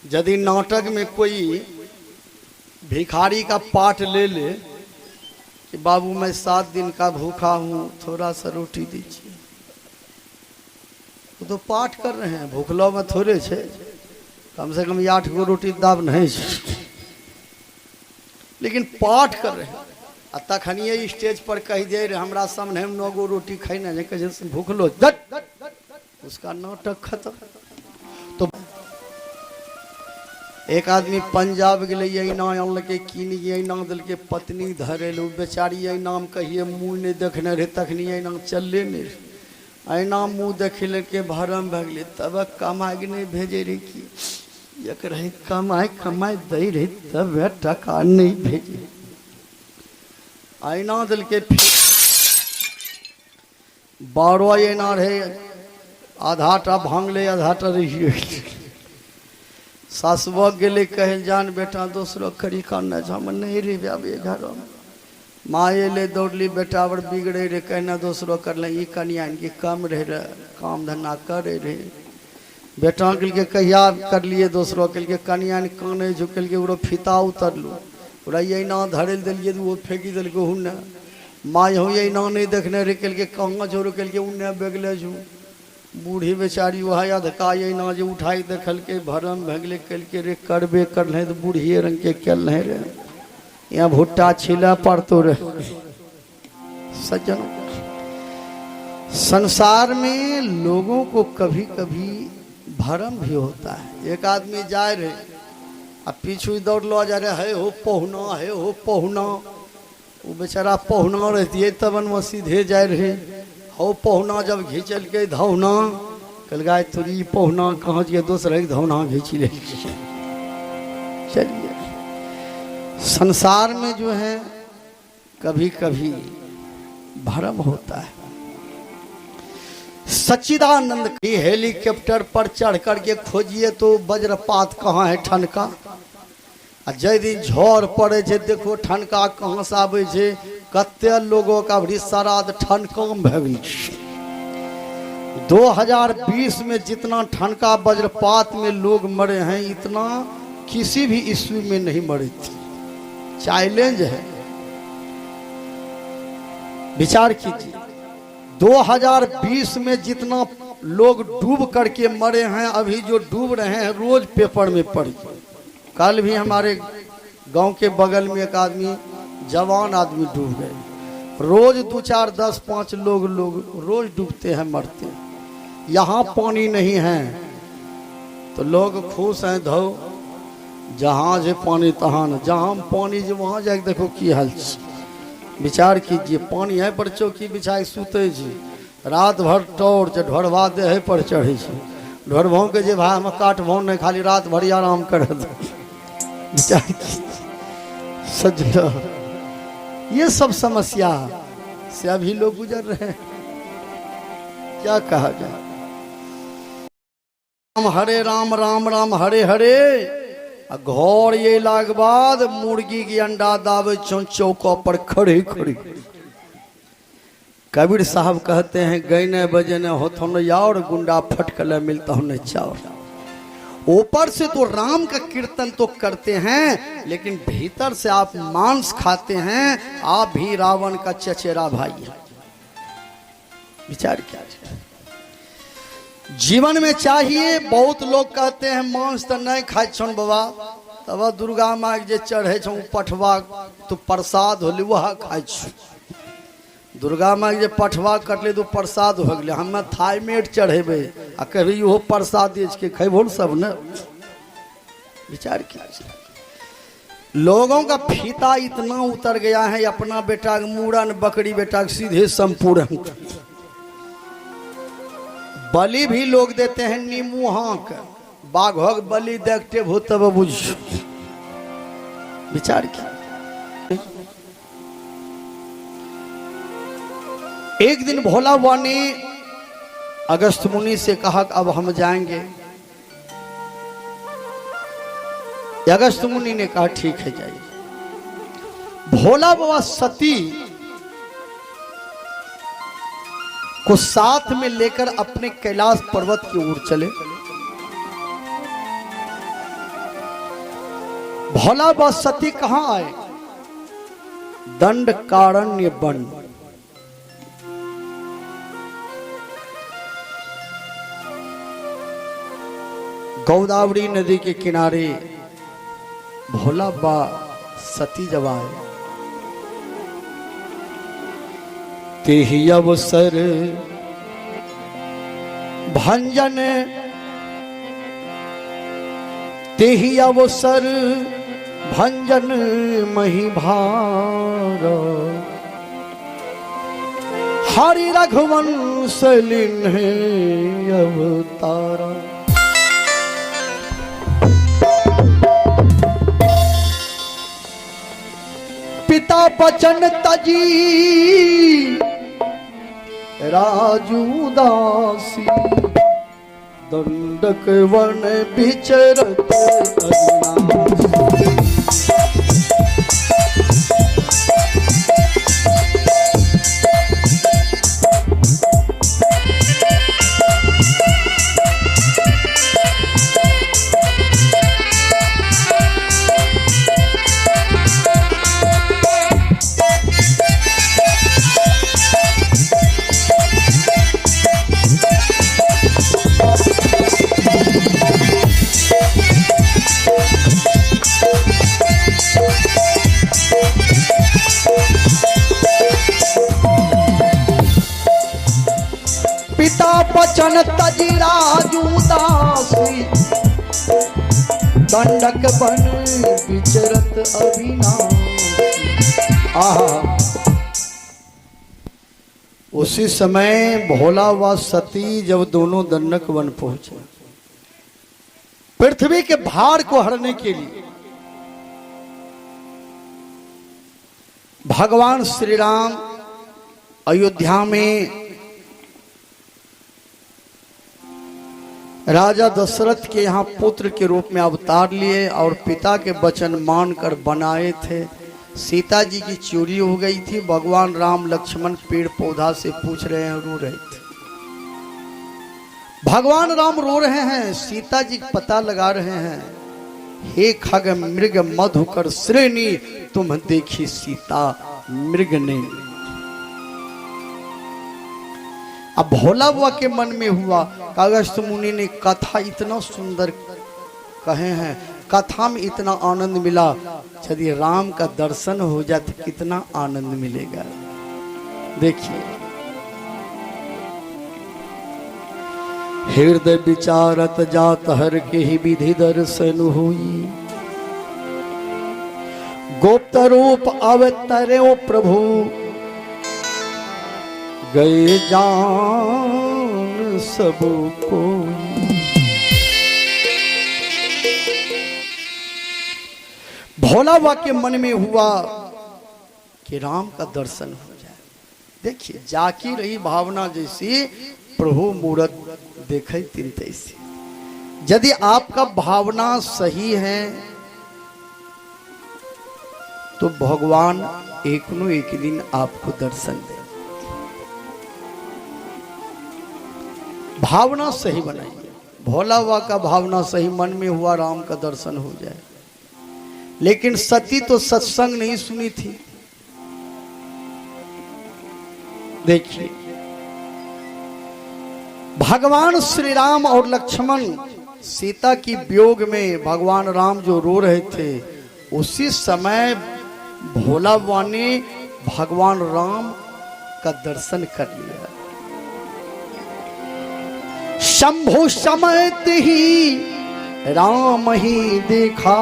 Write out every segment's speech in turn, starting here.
यदि नाटक में कोई भिखारी का पाठ ले ले कि बाबू मैं 7 दिन का भूखा हूँ, थोड़ा सा रोटी दीजिए, वो तो पाठ कर रहे हैं, भूखलो में थोड़े छे, कम से कम 8 गो रोटी दाब नहीं छे, लेकिन पाठ कर रहे हैं। आ तखनिए स्टेज पर कह दे रहे हमरा सामने हम 9 गो रोटी खाई जे कहे भूखलो दट, उसका नाटक खत्म। तो एक आदमी पंजाब गए के कीन गए दिल के पत्नी धरे लो, बेचारी नाम कहिए मुँह नहीं देखने रहे, तखनी नाम चलले नहीं रहे, ऐना मुँह देख के भरम भ गए, तब कमाई नहीं भेजे रहे कि एक रहे कमाई दे रहे तब टका नहीं भेजे, ऐना दिल के 12 ऐना रहे, आधा टा भांगले आधा टा रहिए। सासुआ गेले कहे जान बेटा दूसरो खरी खाना हम नहीं रही अबे घर में, माँ ले दौड़ली बेटा बड़ बिगड़े रहे, कहना दूसरो कर ले कनिया इनकी कम रहे काम धंधा करे रहे, बेटा के कहिया कर लिए दूसरो के कनिया काने झुकल के वो फीता उतरलू पूरा ये ना धरल दिलिए वो फेंकी दिल को हुन, माँ हो ये ना नहीं देखने रहे के कहाँ जोड़ के उन्ने बेगले छू, बूढ़ी बेचारी वह अधका ये ना जो उठाई देखल के भरम भगले कल के रे करबे कर ले तो बूढ़िए रंग के कल नहीं रहे, यहाँ भुट्टा छिला पड़तो रहे। सज्जनों, संसार में लोगों को कभी कभी भरम भी होता है। एक आदमी जाए रहे, अब पीछू दौड़ लो जा रहे है हो पहुना, वो बेचारा पहुना रहती है तबन वो सीधे जाए रहे, हो पहुना जब घींचल के धौना कल गाय तुरी पहुना कहाँ के दूसरा धौना घींची ले। चलिए, संसार में जो है कभी कभी भरम होता है। सच्चिदानंद की हेलीकॉप्टर पर चढ़ करके खोजिए तो वज्रपात कहाँ है ठनका, जय दिन झोर पड़े छे देखो ठनका कहाँ से आवे छे, कते लोगों का भी श्राद्ध ठनकम भइल। 2020 में जितना ठनका वज्रपात में लोग मरे हैं इतना किसी भी ईस्वी में नहीं मरे थी। चैलेंज है, विचार कीजिए 2020 में जितना लोग डूब करके मरे हैं, अभी जो डूब रहे हैं रोज पेपर में पढ़ी। कल भी हमारे गांव के बगल में एक आदमी जवान आदमी डूब गए, रोज 2 4 10 5 लोग रोज डूबते हैं मरते हैं। यहाँ पानी नहीं है तो लोग खुश हैं, धो जहाँ जे पानी तहाँ न, जहाँ पानी जो वहाँ जाके देखो की हाल। विचार कीजिए, पानी है पर चौकी बिछाई सुते जी, रात भर टोर ढोरवा दे है पर चढ़े, ढोरभाव के जे भाई हम काट भाव नहीं खाली रात भर आराम कर। सज्जन, ये सब समस्या से अभी लोग गुजर रहे हैं, क्या कहा जाए। राम राम राम हरे हरे, घर ये लाग बाद मुर्गी की अंडा दावे चौकों पर खड़े खड़े। कबीर साहब कहते हैं गैने बजने होतो न यार, गुंडा फटकले मिलता हूं न चार। ऊपर से तो राम का कीर्तन तो करते हैं, लेकिन भीतर से आप मांस खाते हैं, आप भी रावण का चचेरा भाई है। विचार क्या जीवन में चाहिए। बहुत लोग कहते हैं मांस तो नहीं खाए छन बाबा, तब दुर्गा माँ जे चढ़े छो पठवा तो प्रसाद होली वह खाए छो। दुर्गा माँ जे पठवा कटले तो प्रसाद हो गए, हमें थाईमेट चढ़ेबे आ कभी वो प्रसाद के खेबो सब न। विचार कीजिए, लोगों का फीता इतना उतर गया है, अपना बेटा मूड़न बकरी बेटा सीधे संपूर्ण बलि भी लोग देते हैं नीमू हाँक, बाघ बलि देखते हो तब बुझ। विचार किया, एक दिन भोला बाबा ने अगस्त मुनि से कहा अब हम जाएंगे। अगस्त मुनि ने कहा ठीक है जाइए। भोला बाबा सती को साथ में लेकर अपने कैलाश पर्वत की ओर चले। भोला व सती कहां आए? दंड कारण्य वन। गोदावरी नदी के किनारे भोला बा सती जब आए, तेहि अवसर भंजन, तेहि अवसर भंजन मही भार, हरि रघुवंश लिन्हे अवतारा। पिता बचन तजी राजू दासी, दंडक वन विचरत अविनाशी। पिता बचन तजी राजू दासी, दंडक बन विचरत अविनाशी। आहा, उसी समय भोला व सती जब दोनों दंडक वन पहुंचे, पृथ्वी के भार को हरने के लिए भगवान श्री राम अयोध्या में राजा दशरथ के यहाँ पुत्र के रूप में अवतार लिए और पिता के वचन मानकर बनाए थे। सीता जी की चोरी हो गई थी। भगवान राम लक्ष्मण पेड़ पौधा से पूछ रहे हैं, रो रहे थे। भगवान राम रो रहे हैं, सीता जी पता लगा रहे हैं, हे खग मृग मधुकर श्रेणी, तुम देखी सीता मृग ने। अब भोला बुआ के मन में हुआ, कागस्थ मुनि ने कथा इतना सुंदर कहे हैं, कथा में इतना आनंद मिला, यदि राम का दर्शन हो जाए तो कितना आनंद मिलेगा। देखिए, हृदय विचारत जात हर के ही विधि दर्शन हुई, गुप्त रूप अवतरे ओ प्रभु, गए जान सबको। भोला बाबा के मन में हुआ कि राम का दर्शन हो जाए। देखिए, जाकी रही भावना जैसी, प्रभु मूरत देखे तीन तैसी। यदि आपका भावना सही है तो भगवान एक न एक दिन आपको दर्शन दे। भावना सही बनाइए। भोला बाबा का भावना सही मन में हुआ, राम का दर्शन हो जाए। लेकिन सती तो सत्संग नहीं सुनी थी। देखिए, भगवान श्री राम और लक्ष्मण सीता की वियोग में भगवान राम जो रो रहे थे, उसी समय भोला बाबा ने भगवान राम का दर्शन कर लिया। शंभु समयत ही राम ही देखा,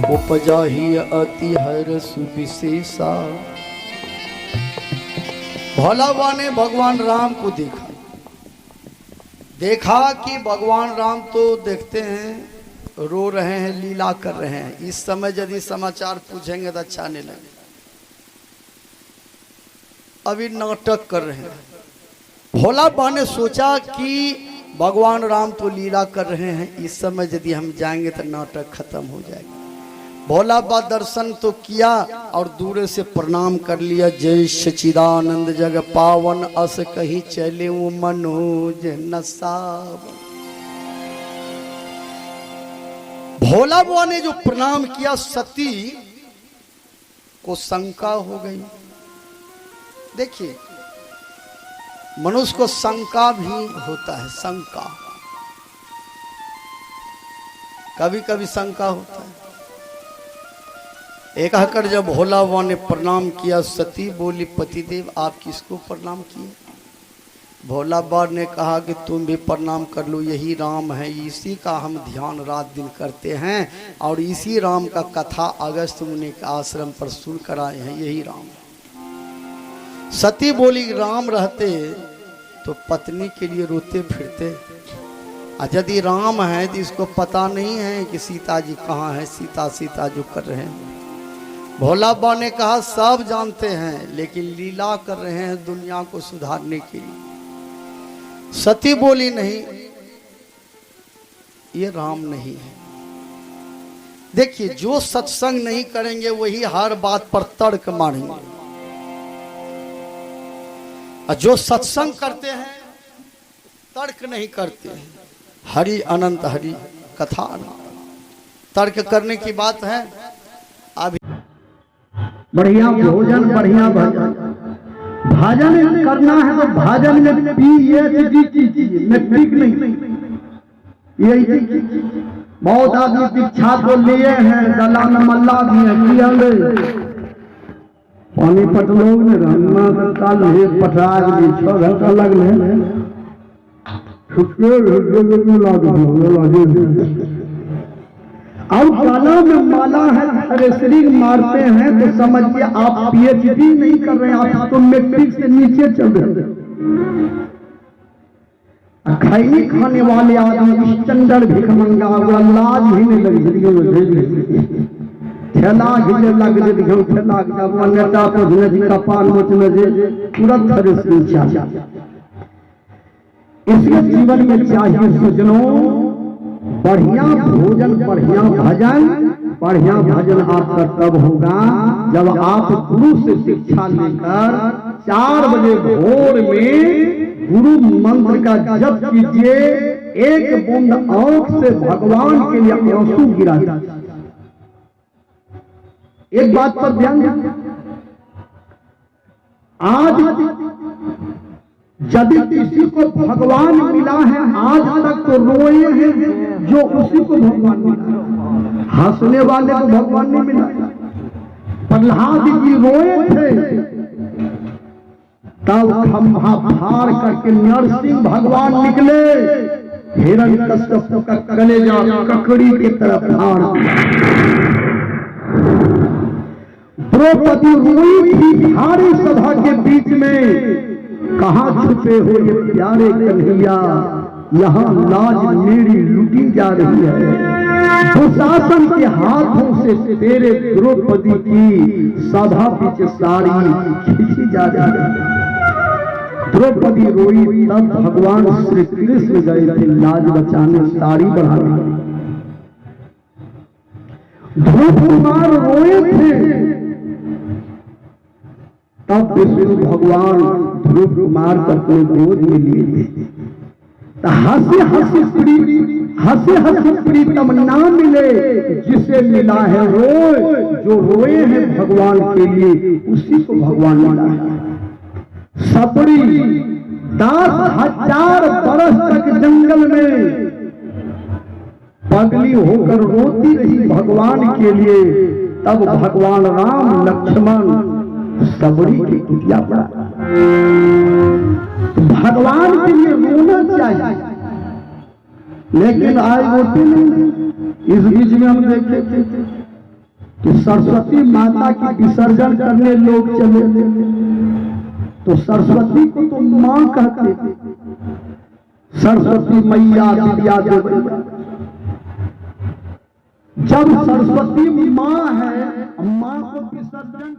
उपजा ही अति हर्ष विशेषा। भोला बाबा ने भगवान राम को देखा। देखा कि भगवान राम तो देखते हैं रो रहे हैं, लीला कर रहे हैं। इस समय यदि समाचार पूछेंगे तो अच्छा नहीं लगे। अभी नाटक कर रहे हैं। भोला बाबा ने सोचा कि भगवान राम तो लीला कर रहे हैं, इस समय यदि हम जाएंगे तो नाटक खत्म हो जाएगा। भोला बाबा दर्शन तो किया और दूर से प्रणाम कर लिया। जय सच्चिदानंद जग पावन, अस कही चले वो मनोज नसावन। भोला बुआ ने जो प्रणाम किया, सती को शंका हो गई। देखिए, मनुष्य को शंका भी होता है, शंका, कभी कभी शंका होता है। एक आकर जब भोला बुआ ने प्रणाम किया, सती बोली, पतिदेव आप किसको प्रणाम किए? भोला बुआ ने कहा कि तुम भी प्रणाम कर लो, यही राम है, इसी का हम ध्यान रात दिन करते हैं और इसी राम का कथा अगस्त मुनि के आश्रम पर सुन कर आए हैं, यही राम है। सती बोली, राम रहते तो पत्नी के लिए रोते फिरते, और यदि राम है तो इसको पता नहीं है कि सीता जी कहाँ है, सीता सीता जो कर रहे हैं। भोला बुआ ने कहा सब जानते हैं, लेकिन लीला कर रहे हैं दुनिया को सुधारने के लिए। सती बोली, नहीं, ये राम नहीं है। देखिए, जो सत्संग नहीं करेंगे वही हर बात पर तर्क मारेंगे, और जो सत्संग करते हैं तर्क नहीं करते हैं। हरि अनंत हरि कथा अनंत। तर्क करने की बात है। अभी बढ़िया भोजन, बढ़िया भजन, भाजन करना है तो भाजन में PhD कीजिए, मैट्रिक नहीं। यही बहुत आदमी दीक्षा तो लिए हैं, दलान मल्ला भी है, पानीपत लोग ने रहना काल है, पटराग भी 6 घंटा लगने और काला में माला है, रेसलिंग मारते हैं तो समझिए आप PhD नहीं कर रहे हैं, आप तो मैट्रिक से नीचे चल रहे हैं। खैनी खाने वाले आदमी स्टैंडर्ड भिखमंगा, लाज भी नहीं लगी, ठेला हिले लग दिखो, ठेला नेता पोजने जी का पान मोचने जे तुरंत रेसलिंग चाहिए। इसलिए जीवन में चाहिए सज्जनों, बढ़िया भोजन, बढ़िया भजन। बढ़िया भजन आपका तब होगा जब आप गुरु से शिक्षा लेकर 4 बजे भोर में गुरु मंत्र का जप कीजिए, एक बूंद आंख से भगवान के लिए आंसू गिरा। एक बात पर ध्यान दें, आज यदि किसी को भगवान मिला है, आज तक तो रोए हैं जो उसी को भगवान मिला, हंसने वाले को भगवान नहीं मिला। प्रहलाद जी रोए थे, तब खंभा फाड़ करके नरसिंह भगवान निकले, हिरण्यकश्यप का कलेजा ककड़ी की तरफ फाड़ दिया। द्रौपदी रोई थी भारी सभा के बीच में, कहाँ छुपे हो ये प्यारे कन्हैया, यहाँ लाज मेरी लूटी जा रही है। दुशासन के हाथों से तेरे द्रौपदी की सभा पीछे साड़ी खींची जा रही है। द्रौपदी रोई, तब भगवान श्री कृष्ण गए थे लाज बचाने, साड़ी बढ़ाने। ध्रुव कुमार रोए थे, तब विष्णु भगवान ध्रुव कुमार को अपने गोद में लिए थे। हंसे हंसे प्रीतम ना मिले, जिसे मिला है रोए, जो रोए हैं भगवान के लिए उसी को भगवान मिला है। सपड़ी 10,000 बरस तक जंगल में पगली होकर रोती रही भगवान के लिए, तब भगवान राम लक्ष्मण सबरी की कुटिया पड़ा। भगवान के लिए रोना चाहिए, लेकिन आज रोते नहीं। इस बीच में हम देखे थे कि सरस्वती माता की विसर्जन करने लोग चले थे, तो सरस्वती को तो मां कहते थे, सरस्वती मैया विद्या देवी। जब सरस्वती मां है, मां को विसर्जन